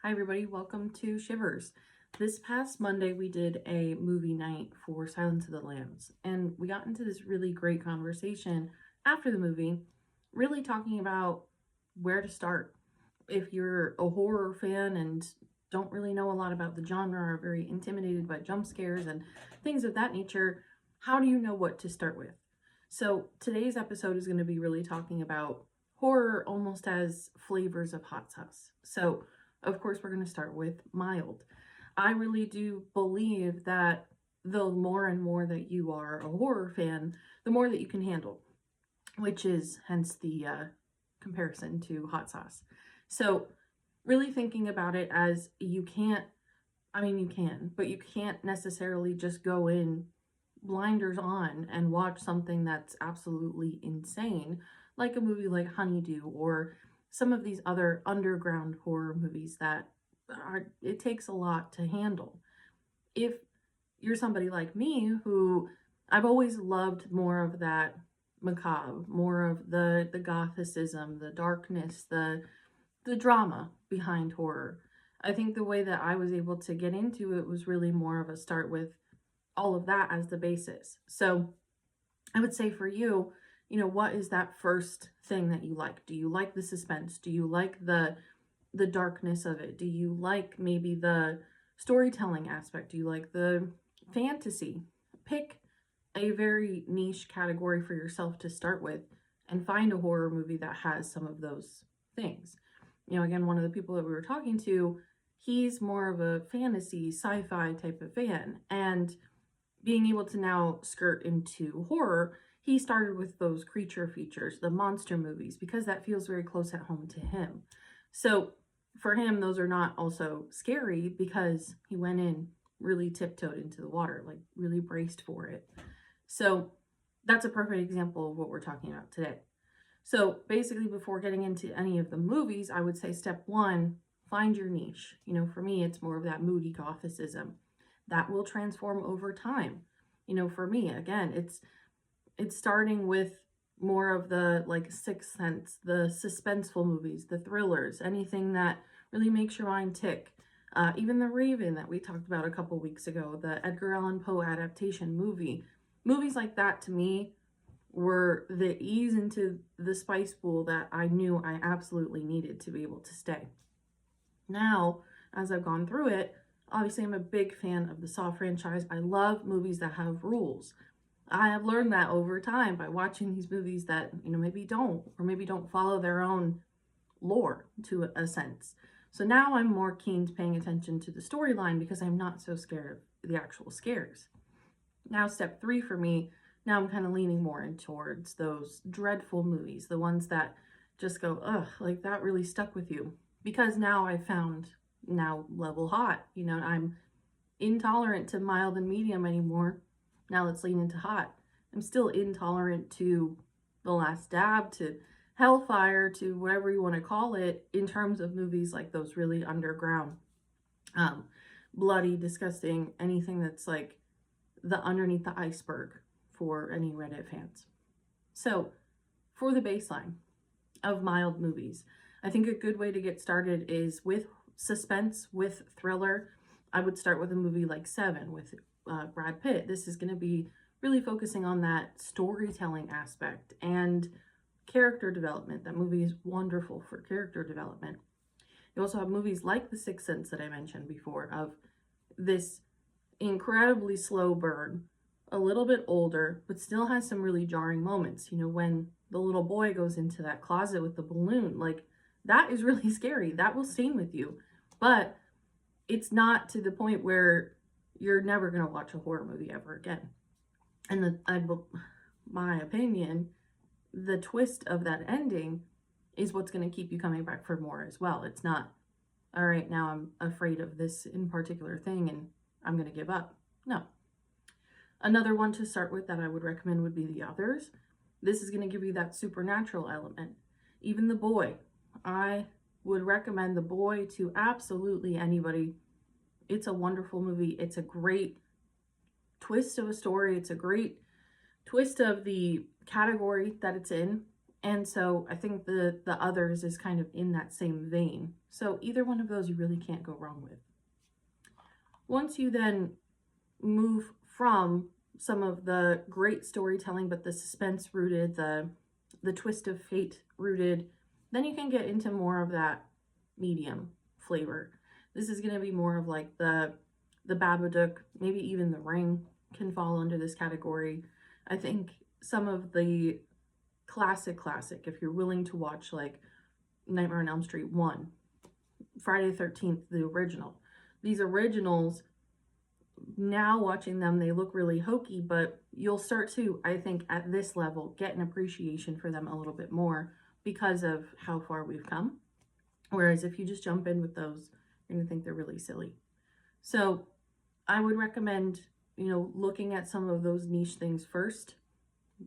Hi everybody, welcome to Shivers. This past Monday we did a movie night for Silence of the Lambs, and we got into this really great conversation after the movie, really talking about where to start. If you're a horror fan and don't really know a lot about the genre, are very intimidated by jump scares and things of that nature, how do you know what to start with? So today's episode is going to be really talking about horror almost as flavors of hot sauce. So of course, we're going to start with mild. I really do believe that the more and more that you are a horror fan, the more that you can handle, which is hence the comparison to hot sauce. So, really thinking about it as you can't, I mean, you can, but you can't necessarily just go in blinders on and watch something that's absolutely insane, like a movie like Honeydew or some of these other underground horror movies that it takes a lot to handle. If you're somebody like me who I've always loved more of that macabre, more of the gothicism, the darkness, the drama behind horror. I think the way that I was able to get into it was really more of a start with all of that as the basis. So I would say for you, what is that first thing that you like? Do you like the suspense? Do you like the darkness of it? Do you like maybe the storytelling aspect? Do you like the fantasy? Pick a very niche category for yourself to start with and find a horror movie that has some of those things. Again, one of the people that we were talking to, he's more of a fantasy, sci-fi type of fan. And being able to now skirt into horror, he started with those creature features, the monster movies, because that feels very close at home to him. So for him, those are not also scary because he went in really tiptoed into the water, like really braced for it. So that's a perfect example of what we're talking about today. So basically, before getting into any of the movies, I would say step one, find your niche. For me, it's more of that moody gothicism that will transform over time. For me, again, it's starting with more of the like Sixth Sense, the suspenseful movies, the thrillers, anything that really makes your mind tick. Even The Raven that we talked about a couple weeks ago, the Edgar Allan Poe adaptation movie. Movies like that to me were the ease into the spice pool that I knew I absolutely needed to be able to stay. Now, as I've gone through it, obviously I'm a big fan of the Saw franchise. I love movies that have rules. I have learned that over time by watching these movies that, maybe don't, or maybe don't follow their own lore to a sense. So now I'm more keen to paying attention to the storyline because I'm not so scared of the actual scares. Now, step three for me, now I'm kind of leaning more in towards those dreadful movies, the ones that just go, ugh, like that really stuck with you. Because now I found now level hot. I'm intolerant to mild and medium anymore. Now let's lean into hot. I'm still intolerant to The Last Dab, to Hellfire, to whatever you want to call it, in terms of movies like those really underground, um, bloody, disgusting, anything that's like the underneath the iceberg for any Reddit fans. So, for the baseline of mild movies, I think a good way to get started is with suspense, with thriller. I would start with a movie like Seven with Brad Pitt. This is going to be really focusing on that storytelling aspect and character development. That movie is wonderful for character development. You also have movies like The Sixth Sense that I mentioned before, of this incredibly slow burn, a little bit older, but still has some really jarring moments. When the little boy goes into that closet with the balloon, like that is really scary. That will sting with you. But it's not to the point where you're never going to watch a horror movie ever again. And my opinion, the twist of that ending is what's going to keep you coming back for more as well. It's not, all right, now I'm afraid of this in particular thing and I'm going to give up. No. Another one to start with that I would recommend would be The Others. This is going to give you that supernatural element. Even The Boy. I would recommend The Boy to absolutely anybody. It's a wonderful movie. It's a great twist of a story. It's a great twist of the category that it's in. And so I think the Others is kind of in that same vein So either one of those you really can't go wrong with. Once you then move from some of the great storytelling, but the suspense rooted, the twist of fate rooted, then you can get into more of that medium flavor. This is going to be more of like the Babadook, maybe even The Ring can fall under this category. I think some of the classic, if you're willing to watch like Nightmare on Elm Street 1, Friday the 13th, the original. These originals, now watching them, they look really hokey, but you'll start to, I think, at this level, get an appreciation for them a little bit more because of how far we've come. Whereas if you just jump in with those, you're going to think they're really silly. So I would recommend, looking at some of those niche things first,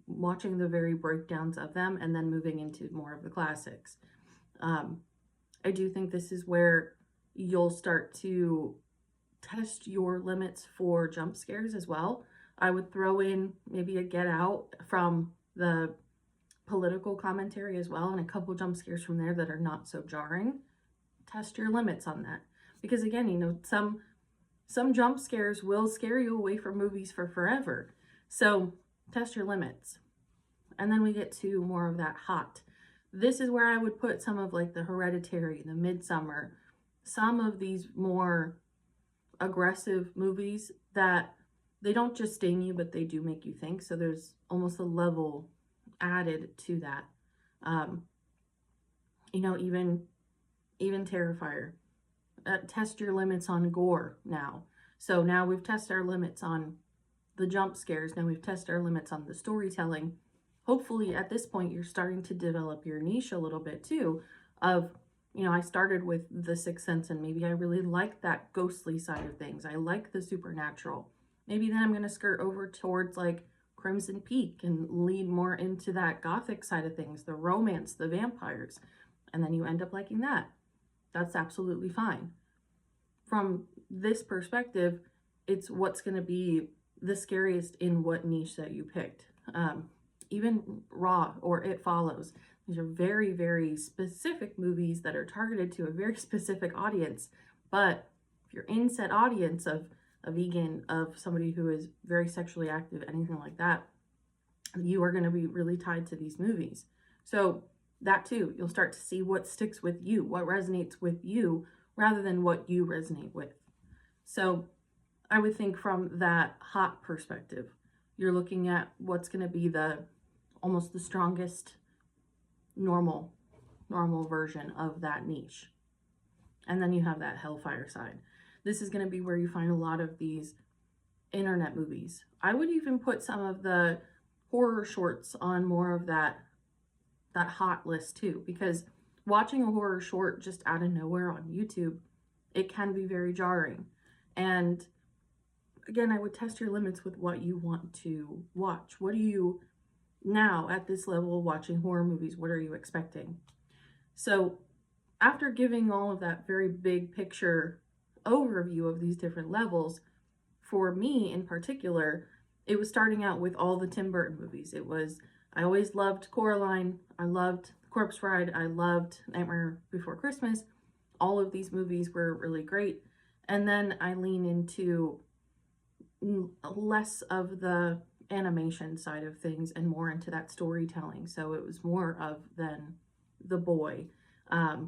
watching the very breakdowns of them, and then moving into more of the classics. I do think this is where you'll start to test your limits for jump scares as well. I would throw in maybe a Get Out from the political commentary as well, and a couple jump scares from there that are not so jarring. Test your limits on that. Because again, some jump scares will scare you away from movies for forever. So test your limits. And then we get to more of that hot. This is where I would put some of like the Hereditary, the Midsommar, some of these more aggressive movies that they don't just sting you, but they do make you think. So there's almost a level added to that. Even Terrifier. Test your limits on gore now. So now we've tested our limits on the jump scares. Now we've tested our limits on the storytelling. Hopefully at this point you're starting to develop your niche a little bit too of, I started with The Sixth Sense, and maybe I really like that ghostly side of things. I like the supernatural. Maybe then I'm going to skirt over towards like Crimson Peak and lead more into that gothic side of things, the romance, the vampires, and then you end up liking that. That's absolutely fine. From this perspective, it's what's going to be the scariest in what niche that you picked. Even Raw or It Follows. These are very, very specific movies that are targeted to a very specific audience. But if you're in said audience of a vegan, of somebody who is very sexually active, anything like that, you are going to be really tied to these movies. So that too, you'll start to see what sticks with you, what resonates with you, rather than what you resonate with. So I would think from that hot perspective, you're looking at what's going to be almost the strongest normal version of that niche. And then you have that hellfire side. This is going to be where you find a lot of these internet movies. I would even put some of the horror shorts on more of that hot list too, because watching a horror short just out of nowhere on YouTube, it can be very jarring. And again, I would test your limits with what you want to watch. What do you now at this level watching horror movies, what are you expecting? So after giving all of that very big picture overview of these different levels, for me in particular, it was starting out with all the Tim Burton movies. I always loved Coraline, I loved Corpse Bride, I loved Nightmare Before Christmas. All of these movies were really great. And then I lean into less of the animation side of things and more into that storytelling. So it was more of than The Boy. I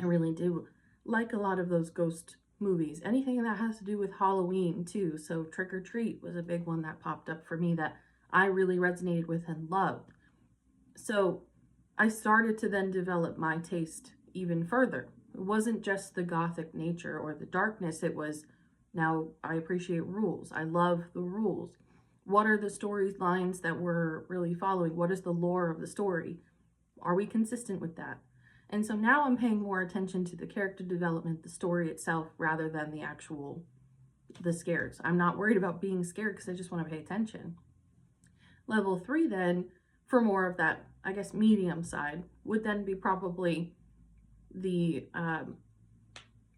really do like a lot of those ghost movies. Anything that has to do with Halloween too. So Trick or Treat was a big one that popped up for me that I really resonated with and loved. So I started to then develop my taste even further. It wasn't just the gothic nature or the darkness. It was, now I appreciate rules. I love the rules. What are the storylines that we're really following? What is the lore of the story? Are we consistent with that? And so now I'm paying more attention to the character development, the story itself, rather than the scares. I'm not worried about being scared because I just want to pay attention. Level 3 then, for more of that, I guess, medium side, would then be probably the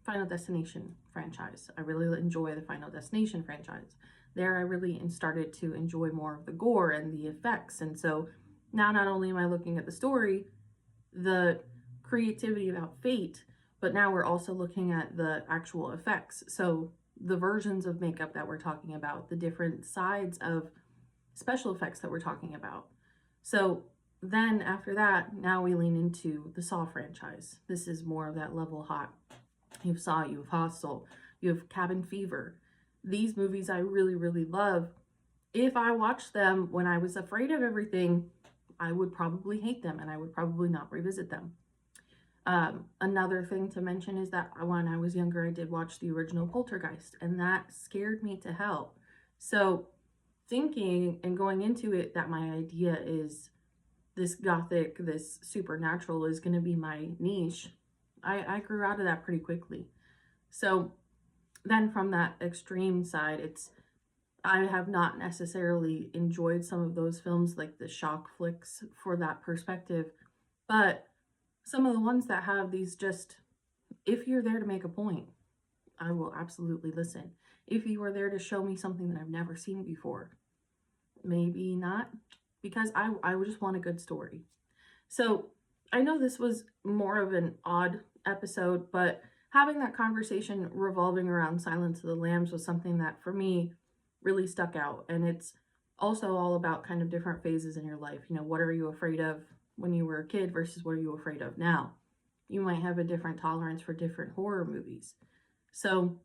Final Destination franchise. I really enjoy the Final Destination franchise. There I really started to enjoy more of the gore and the effects. And so now not only am I looking at the story, the creativity about fate, but now we're also looking at the actual effects. So the versions of makeup that we're talking about, the different sides of special effects that we're talking about. So then after that, now we lean into the Saw franchise. This is more of that level hot. You have Saw, you have Hostel, you have Cabin Fever. These movies I really, really love. If I watched them when I was afraid of everything, I would probably hate them and I would probably not revisit them. Another thing to mention is that when I was younger, I did watch the original Poltergeist, and that scared me to hell. So, thinking and going into it that my idea is this gothic, this supernatural is going to be my niche, I grew out of that pretty quickly. So, then from that extreme side, I have not necessarily enjoyed some of those films like the shock flicks for that perspective, but some of the ones that have these just, if you're there to make a point, I will absolutely listen. If you are there to show me something that I've never seen before, maybe not, because I would just want a good story. So I know this was more of an odd episode, but having that conversation revolving around Silence of the Lambs was something that for me really stuck out. And it's also all about kind of different phases in your life. You know, what are you afraid of when you were a kid versus what are you afraid of now? You might have a different tolerance for different horror movies. So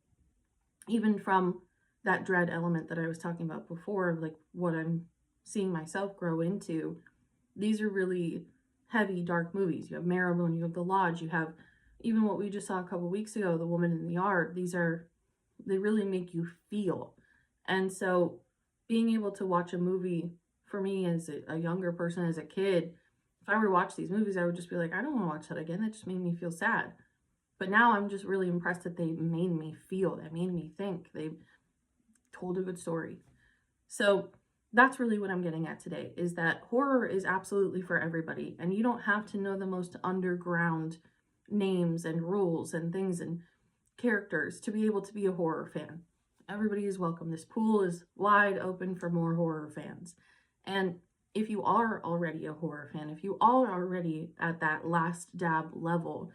even from that dread element that I was talking about before, of like what I'm seeing myself grow into, these are really heavy, dark movies. You have Marrowbone, you have The Lodge, you have even what we just saw a couple weeks ago, The Woman in the Yard. They really make you feel. And so being able to watch a movie, for me as a younger person, as a kid, if I were to watch these movies, I would just be like, I don't want to watch that again. That just made me feel sad. But now I'm just really impressed that they made me feel, that made me think. They told a good story. So that's really what I'm getting at today, is that horror is absolutely for everybody. And you don't have to know the most underground names and rules and things and characters to be able to be a horror fan. Everybody is welcome. This pool is wide open for more horror fans. And if you are already a horror fan, if you are already at that last dab level,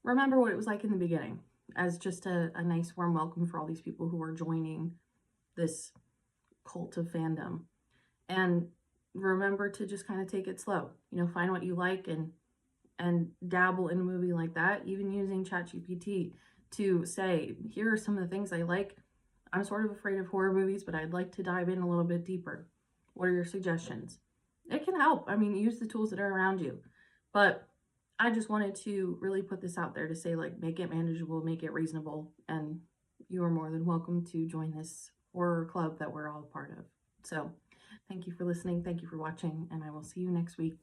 remember what it was like in the beginning as just a nice warm welcome for all these people who are joining this cult of fandom. And remember to just kind of take it slow. Find what you like and dabble in a movie like that, even using ChatGPT to say, here are some of the things I like. I'm sort of afraid of horror movies, but I'd like to dive in a little bit deeper. What are your suggestions? It can help. Use the tools that are around you. But I just wanted to really put this out there to say, make it manageable, make it reasonable, and you are more than welcome to join this horror club that we're all part of. So thank you for listening. Thank you for watching, and I will see you next week.